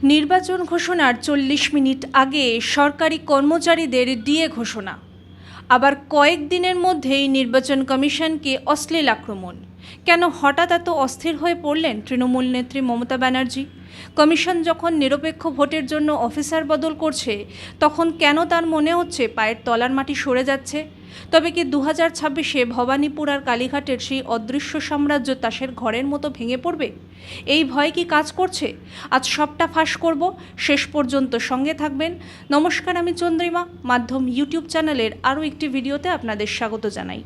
নির্বাচন ঘোষণার ৪০ মিনিট আগে সরকারি কর্মচারীদের ডিএ ঘোষণা। আবার কয়েকদিনের মধ্যেই নির্বাচন কমিশনকে অশ্লীল আক্রমণ। কেন হঠাৎ এত অস্থির হয়ে পড়লেন তৃণমূল নেত্রী মমতা ব্যানার্জি? কমিশন যখন নিরপেক্ষ ভোটের জন্য অফিসার বদল করছে, তখন কেন তার মনে হচ্ছে পায়ের তলার মাটি সরে যাচ্ছে? তবে কি 2026-এ ভবানীপুর আর কালীঘাটের সেই অদৃশ্য সাম্রাজ্য তাসের ঘরের মতো ভেঙে পড়বে? এই ভয় কি কাজ করছে? আজ সবটা ফাঁস করব, শেষ পর্যন্ত সঙ্গে থাকবেন। নমস্কার, আমি চন্দ্রিমা, মাধ্যম ইউটিউব চ্যানেলের আরও একটি ভিডিওতে আপনাদের স্বাগত জানাই।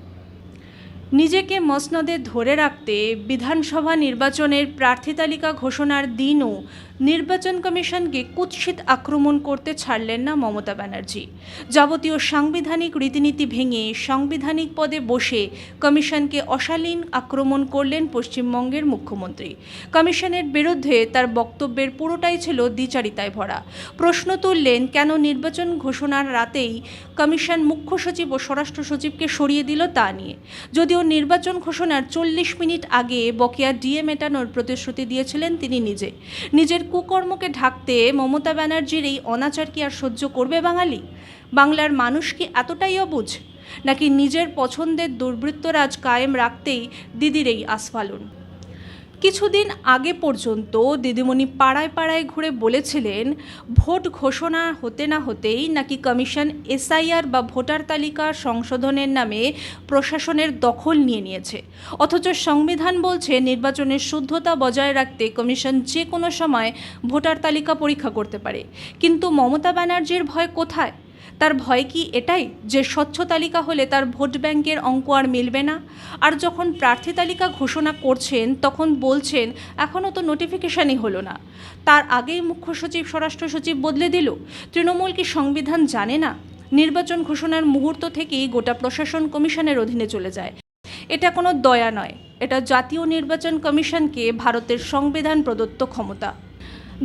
নিজেকে মসনদে ধরে রাখতে বিধানসভা নির্বাচনের প্রার্থী তালিকা ঘোষণার দিনও নির্বাচন কমিশনকে কুৎসিত আক্রমণ করতে ছাড়লেন না মমতা ব্যানার্জি। যাবতীয় সাংবিধানিক রীতিনীতি ভেঙে সাংবিধানিক পদে বসে কমিশনকে অশালীন আক্রমণ করলেন পশ্চিমবঙ্গের মুখ্যমন্ত্রী। কমিশনের বিরুদ্ধে তার বক্তব্যের পুরোটাই ছিল দ্বিচারিতায় ভরা। প্রশ্ন তুললেন, কেন নির্বাচন ঘোষণার রাতেই কমিশন মুখ্য সচিব ও স্বরাষ্ট্র সচিবকে সরিয়ে দিল তা নিয়ে। যদিও নির্বাচন ঘোষণার ৪০ মিনিট আগে বকেয়া ডিএ মেটানোর প্রতিশ্রুতি দিয়েছিলেন তিনি নিজের কুকর্মকে ঢাকতে মমতা ব্যানার্জির এই অনাচার কি আর সহ্য করবে বাঙালি? বাংলার মানুষ কি এতটাই অবুঝ, নাকি নিজের পছন্দের দুর্বৃত্তরাজ কায়েম রাখতেই দিদির এই আস্ফালন? কিছুদিন আগে পর্যন্ত দিদিমণি পাড়ায় পাড়ায় ঘুরে বলেছিলেন, ভোট ঘোষণা হতে না হতেই নাকি কমিশন এসআইআর বা ভোটার তালিকা সংশোধনের নামে প্রশাসনের দখল নিয়েছে। অথচ সংবিধান বলছে নির্বাচনের শুদ্ধতা বজায় রাখতে কমিশন যে কোনো সময় ভোটার তালিকা পরীক্ষা করতে পারে। কিন্তু মমতা ব্যানার্জির ভয় কোথায়? তার ভয় কি এটাই যে স্বচ্ছ তালিকা হলে তার ভোট ব্যাংকের অঙ্ক আর মিলবে না? আর যখন প্রার্থী তালিকা ঘোষণা করছেন তখন বলছেন এখনও তো নোটিফিকেশানই হলো না। তার আগেই মুখ্য সচিব স্বরাষ্ট্র সচিব বদলে দিল। তৃণমূল কি সংবিধান জানে না? নির্বাচন ঘোষণার মুহূর্ত থেকেই গোটা প্রশাসন কমিশনের অধীনে চলে যায়। এটা কোনো দয়া নয়, এটা জাতীয় নির্বাচন কমিশনকে ভারতের সংবিধান প্রদত্ত ক্ষমতা।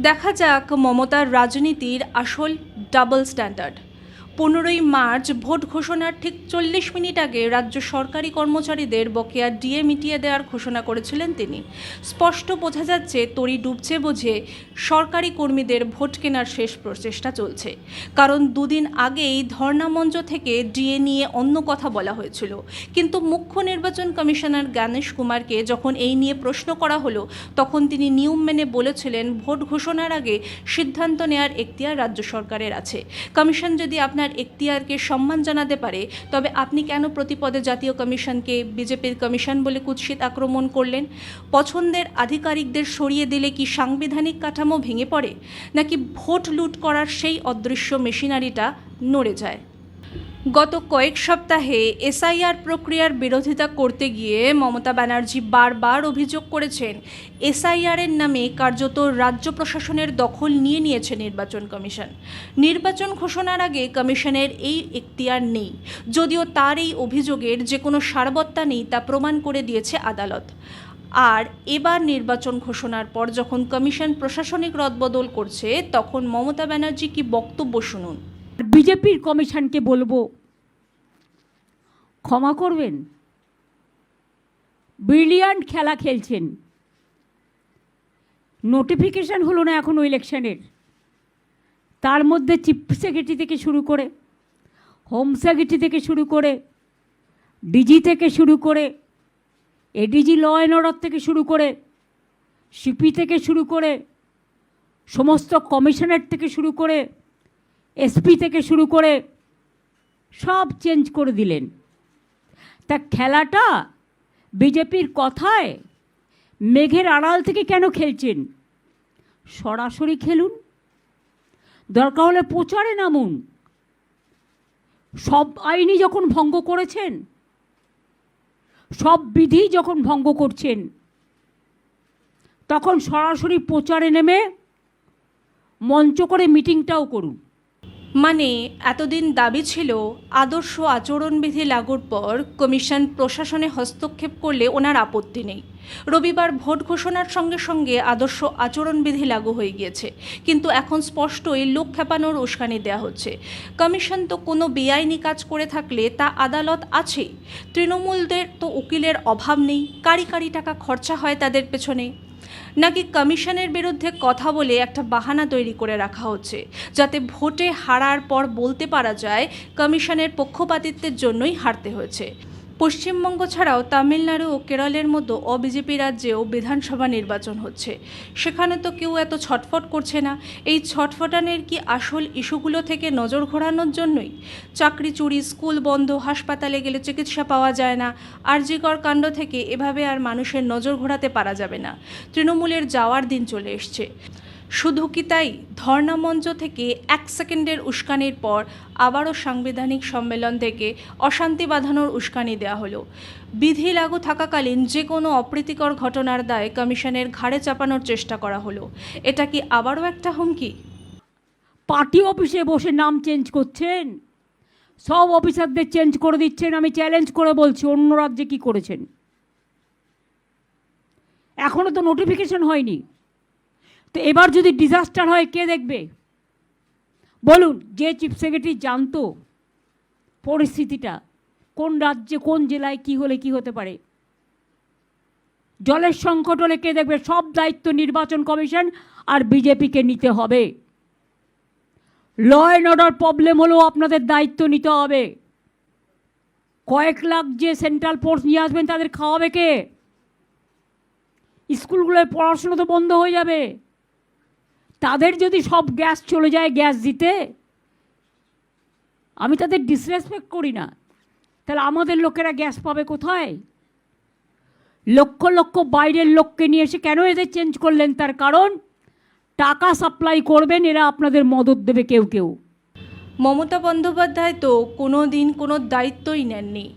দেখা যাক মমতার রাজনীতির আসল ডাবল স্ট্যান্ডার্ড। 15ই মার্চ ভোট ঘোষণার ঠিক 40 মিনিট আগে রাজ্য সরকারি কর্মচারীদের বকেয়া ডিএ মিটিয়ে দেওয়ার ঘোষণা করেছিলেন তিনি। স্পষ্ট বোঝা যাচ্ছে তরি ডুবছে বোঝে সরকারি কর্মীদের ভোট কেনার শেষ প্রচেষ্টা চলছে। কারণ দুদিন আগেই ধর্ণামঞ্চ থেকে ডিএ নিয়ে অন্য কথা বলা হয়েছিল, কিন্তু মুখ্য নির্বাচন কমিশনার জ্ঞানেশ কুমারকে যখন এই নিয়ে প্রশ্ন করা হলো, তখন তিনি নিয়ম মেনে বলেছিলেন ভোট ঘোষণার আগে সিদ্ধান্ত নেওয়ার এখতিয়ার রাজ্য সরকারের আছে। কমিশন যদি আপনার এখতিয়ারকে সম্মান জানাতে পারে, তবে আপনি কেন প্রতিপদে জাতীয় কমিশনকে বিজেপির কমিশন বলে কুৎসিত আক্রমণ করলেন? পছন্দের আধিকারিকদের সরিয়ে দিলে কি সাংবিধানিক কাঠামো ভেঙে পড়ে, নাকি ভোট লুট করার সেই অদৃশ্য মেশিনারিটা নড়ে যায়? গত কয়েক সপ্তাহে এসআইআর প্রক্রিয়ার বিরোধিতা করতে গিয়ে মমতা ব্যানার্জি বারবার অভিযোগ করেছেন এসআইআরের নামে কার্যত রাজ্য প্রশাসনের দখল নিয়েছে নির্বাচন কমিশন। নির্বাচন ঘোষণার আগে কমিশনের এই এখতিয়ার নেই, যদিও তার এই অভিযোগের যে কোনো সারবত্তা নেই তা প্রমাণ করে দিয়েছে আদালত। আর এবার নির্বাচন ঘোষণার পর যখন কমিশন প্রশাসনিক রদবদল করছে, তখন মমতা ব্যানার্জি কি বক্তব্য শুনুন। বিজেপির কমিশনকে বলবো, ক্ষমা করবেন, ব্রিলিয়ান্ট খেলা খেলছেন। নোটিফিকেশান হলো না এখনও ইলেকশনের, তার মধ্যে চিফ সেক্রেটারি থেকে শুরু করে, হোম সেক্রেটারি থেকে শুরু করে, ডিজি থেকে শুরু করে, এডিজি ল অ্যান্ড অর্ডার থেকে শুরু করে, সিপি থেকে শুরু করে, সমস্ত কমিশনার থেকে শুরু করে, এসপি থেকে শুরু করে সব চেঞ্জ করে দিলেন। তা খেলাটা বিজেপির কথায় মেঘের আড়াল থেকে কেন খেলছেন? সরাসরি খেলুন, দরকার হলে প্রচারে নামুন। সব আইনি যখন ভঙ্গ করেছেন, সব বিধি যখন ভঙ্গ করছেন, তখন সরাসরি প্রচারে নেমে মঞ্চ করে মিটিংটাও করুন। মানে এতদিন দাবি ছিল আদর্শ আচরণবিধি লাগুর পর কমিশন প্রশাসনে হস্তক্ষেপ করলে ওনার আপত্তি নেই। রবিবার ভোট ঘোষণার সঙ্গে সঙ্গে আদর্শ আচরণবিধি লাগু হয়ে গিয়েছে, কিন্তু এখন স্পষ্টই লোক খেপানোর উস্কানি দেওয়া হচ্ছে। কমিশন তো কোনো বেআইনি কাজ করে থাকলে তা আদালত আছেই। তৃণমূলদের তো উকিলের অভাব নেই, কারি কারি টাকা খরচা হয় তাদের পেছনে। নাকি কমিশনের বিরুদ্ধে কথা বলে একটা বাহানা তৈরি করে রাখা হচ্ছে, যাতে ভোটে হারার পর বলতে পারা যায় কমিশনের পক্ষপাতিত্বের জন্যই হারতে হয়েছে। পশ্চিমবঙ্গ ছাড়াও তামিলনাড়ু ও কেরলের মতো অবিজেপি রাজ্যেও বিধানসভা নির্বাচন হচ্ছে, সেখানে তো কেউ এত ছটফট করছে না। এই ছটফটানের কি আসল ইস্যুগুলো থেকে নজর ঘোরানোর জন্যই? চাকরি চুরি, স্কুল বন্ধ, হাসপাতালে গেলে চিকিৎসা পাওয়া যায় না, আরজিকর কাণ্ড থেকে এভাবে আর মানুষের নজর ঘোরাতে পারা যাবে না। তৃণমূলের যাওয়ার দিন চলে এসছে। শুধু কি তাই, ধর্ণা মঞ্চ থেকে 1 সেকেন্ডের উস্কানির পর আবারও সাংবিধানিক সম্মেলন থেকে অশান্তি বাঁধানোর উস্কানি দেওয়া হলো। বিধি লাগু থাকাকালীন যে কোনো অপ্রীতিকর ঘটনার দায় কমিশনের ঘাড়ে চাপানোর চেষ্টা করা হলো। এটা কি আবারও একটা হুমকি? পার্টি অফিসে বসে নাম চেঞ্জ করছেন, সব অফিসারদের চেঞ্জ করে দিচ্ছেন। আমি চ্যালেঞ্জ করে বলছি, অন্য রাজ্যে কী করেছেন? এখনও তো নোটিফিকেশন হয়নি। তো এবার যদি ডিজাস্টার হয়, কে দেখবে বলুন? যে চিফ সেক্রেটারি জানতো পরিস্থিতিটা, কোন রাজ্যে কোন জেলায় কি হলে কি হতে পারে, জলের সংকট হলে কে দেখবে? সব দায়িত্ব নির্বাচন কমিশন আর বিজেপিকে নিতে হবে। ল অ্যান্ড অর্ডার প্রবলেম হলেও আপনাদের দায়িত্ব নিতে হবে। কয়েক লাখ যে সেন্ট্রাল ফোর্স নিয়ে আসবেন, তাদের খাওয়াবে কে? স্কুলগুলোয় পড়াশোনা তো বন্ধ হয়ে যাবে। তাদের যদি সব গ্যাস চলে যায় গ্যাস দিতে, আমি তাদের ডিসরেসপেক্ট করি না, তাহলে আমাদের লোকেরা গ্যাস পাবে কোথায়? লক্ষ লক্ষ বাইরের লোককে নিয়ে এসে কেন এদের চেঞ্জ করলেন? তার কারণ টাকা সাপ্লাই করবেন, এরা আপনাদের মদত দেবে কেউ কেউ। মমতা বন্দ্যোপাধ্যায় তো কোনো দিন কোনো দায়িত্বই নেননি।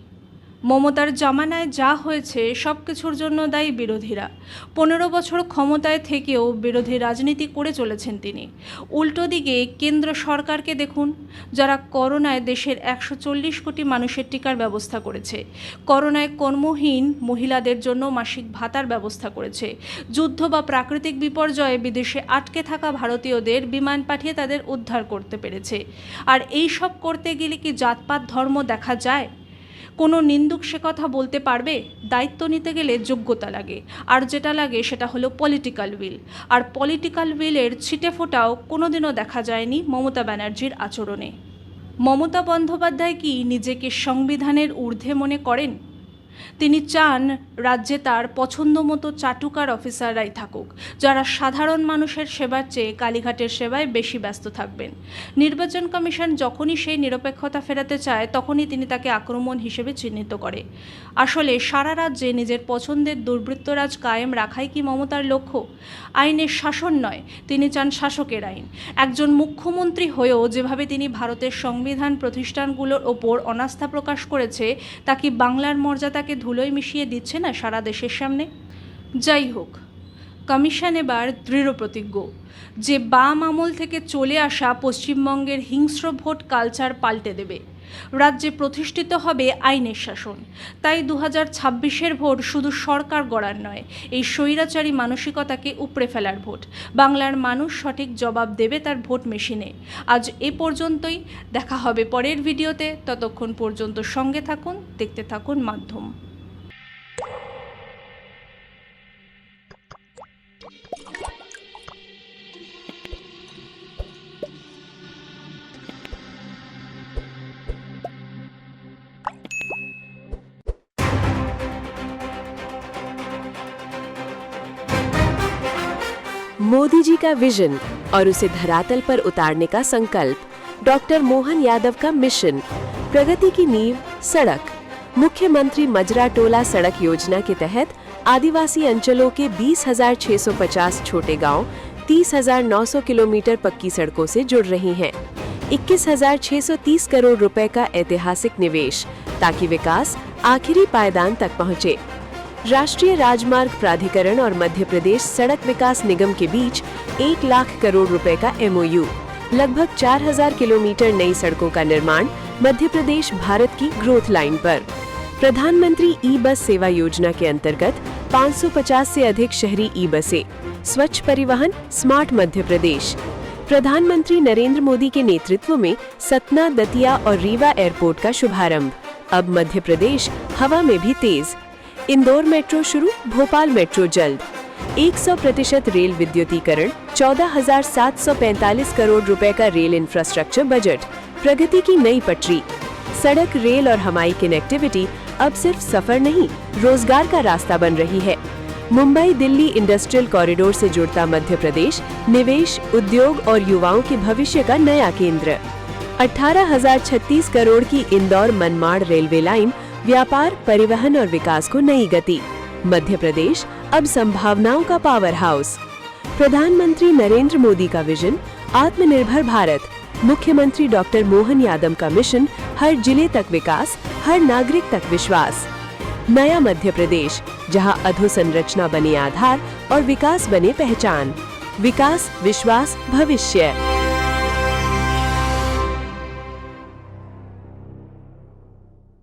মমতার জামানায় যা হয়েছে সব কিছুর জন্য দায়ী বিরোধীরা। 15 বছর ক্ষমতায় থেকেও বিরোধী রাজনীতি করে চলেছেন তিনি। উল্টো দিকে কেন্দ্র সরকারকে দেখুন, যারা করোনায় দেশের 140 কোটি মানুষের টিকার ব্যবস্থা করেছে, করোনায় কর্মহীন মহিলাদের জন্য মাসিক ভাতার ব্যবস্থা করেছে, যুদ্ধ বা প্রাকৃতিক বিপর্যয়ে বিদেশে আটকে থাকা ভারতীয়দের বিমান পাঠিয়ে তাদের উদ্ধার করতে পেরেছে। আর এই সব করতে গেলে কি জাতপাত ধর্ম দেখা যায়? কোনো নিন্দুক সে কথা বলতে পারবে? দায়িত্ব নিতে গেলে যোগ্যতা লাগে, আর যেটা লাগে সেটা হলো পলিটিক্যাল উইল। আর পলিটিক্যাল উইলের ছিটে ফোটাও কোনোদিনও দেখা যায়নি মমতা ব্যানার্জির আচরণে। মমতা বন্দ্যোপাধ্যায় কি নিজেকে সংবিধানের ঊর্ধ্বে মনে করেন? তিনি চান রাজ্যে তার পছন্দ মতো চাটুকার অফিসাররাই থাকুক, যারা সাধারণ মানুষের সেবার চেয়ে কালীঘাটের সেবায় বেশি ব্যস্ত থাকবেন। নির্বাচন কমিশন যখনই সেই নিরপেক্ষতা ফেরাতে চায়, তখনই তিনি তাকে আক্রমণ হিসেবে চিহ্নিত করে। আসলে সারা রাজ্যে নিজের পছন্দের দুর্বৃত্তরাজ কায়েম রাখাই কি মমতার লক্ষ্য? আইনের শাসন নয়, তিনি চান শাসকের আইন। একজন মুখ্যমন্ত্রী হয়েও যেভাবে তিনি ভারতের সংবিধান প্রতিষ্ঠানগুলোর ওপর অনাস্থা প্রকাশ করেছে, তা কি বাংলার মর্যাদাকে ধুলোয় মিশিয়ে দিচ্ছে না সারা দেশের সামনে? যাই হোক, কমিশন এবার দৃঢ় প্রতিজ্ঞ যে বাম আমল থেকে চলে আসা পশ্চিমবঙ্গের হিংস্র ভোট কালচার পাল্টে দেবে। রাজ্যে প্রতিষ্ঠিত হবে আইনের শাসন। তাই 2026-এর ভোট শুধু সরকার গড়ার নয়, এই স্বৈরাচারী মানসিকতাকে উপড়ে ফেলার ভোট। বাংলার মানুষ সঠিক জবাব দেবে তার ভোট মেশিনে। আজ এ পর্যন্তই, দেখা হবে পরের ভিডিওতে। ততক্ষণ পর্যন্ত সঙ্গে থাকুন, দেখতে থাকুন মাধ্যম। मोदी जी का विजन और उसे धरातल पर उतारने का संकल्प, डॉक्टर मोहन यादव का मिशन, प्रगति की नींव सड़क। मुख्यमंत्री मजरा टोला सड़क योजना के तहत आदिवासी अंचलों के 20,650 छोटे गांव 30,900 किलोमीटर पक्की सड़कों से जुड़ रही हैं। 21,630 करोड़ रुपए का ऐतिहासिक निवेश, ताकि विकास आखिरी पायदान तक पहुंचे। राष्ट्रीय राजमार्ग प्राधिकरण और मध्य प्रदेश सड़क विकास निगम के बीच 1 लाख करोड़ रुपए का MOU, लगभग 4,000 किलोमीटर नई सड़कों का निर्माण मध्य प्रदेश भारत की ग्रोथ लाइन पर। प्रधानमंत्री ई बस सेवा योजना के अंतर्गत 550 से अधिक शहरी ई बसें, स्वच्छ परिवहन, स्मार्ट मध्य प्रदेश। प्रधानमंत्री नरेंद्र मोदी के नेतृत्व में सतना, दतिया और रीवा एयरपोर्ट का शुभारंभ। अब मध्य प्रदेश हवा में भी तेज। इंदौर मेट्रो शुरू, भोपाल मेट्रो जल्द। 100% रेल विद्युतीकरण, 14,745 करोड़ रुपए का रेल इंफ्रास्ट्रक्चर बजट, प्रगति की नई पटरी। सड़क, रेल और हवाई कनेक्टिविटी अब सिर्फ सफर नहीं, रोजगार का रास्ता बन रही है। मुंबई दिल्ली इंडस्ट्रियल कॉरिडोर से जुड़ता मध्य प्रदेश निवेश, उद्योग और युवाओं के भविष्य का नया केंद्र। 18,036 करोड़ की इंदौर मनमाड़ रेलवे लाइन, व्यापार, परिवहन और विकास को नई गति। मध्य प्रदेश अब संभावनाओं का पावर हाउस। प्रधानमंत्री नरेंद्र मोदी का विजन, आत्मनिर्भर भारत। मुख्यमंत्री डॉक्टर मोहन यादव का मिशन, हर जिले तक विकास, हर नागरिक तक विश्वास। नया मध्य प्रदेश, जहां अधोसंरचना बने आधार और विकास बने पहचान। विकास, विश्वास, भविष्य।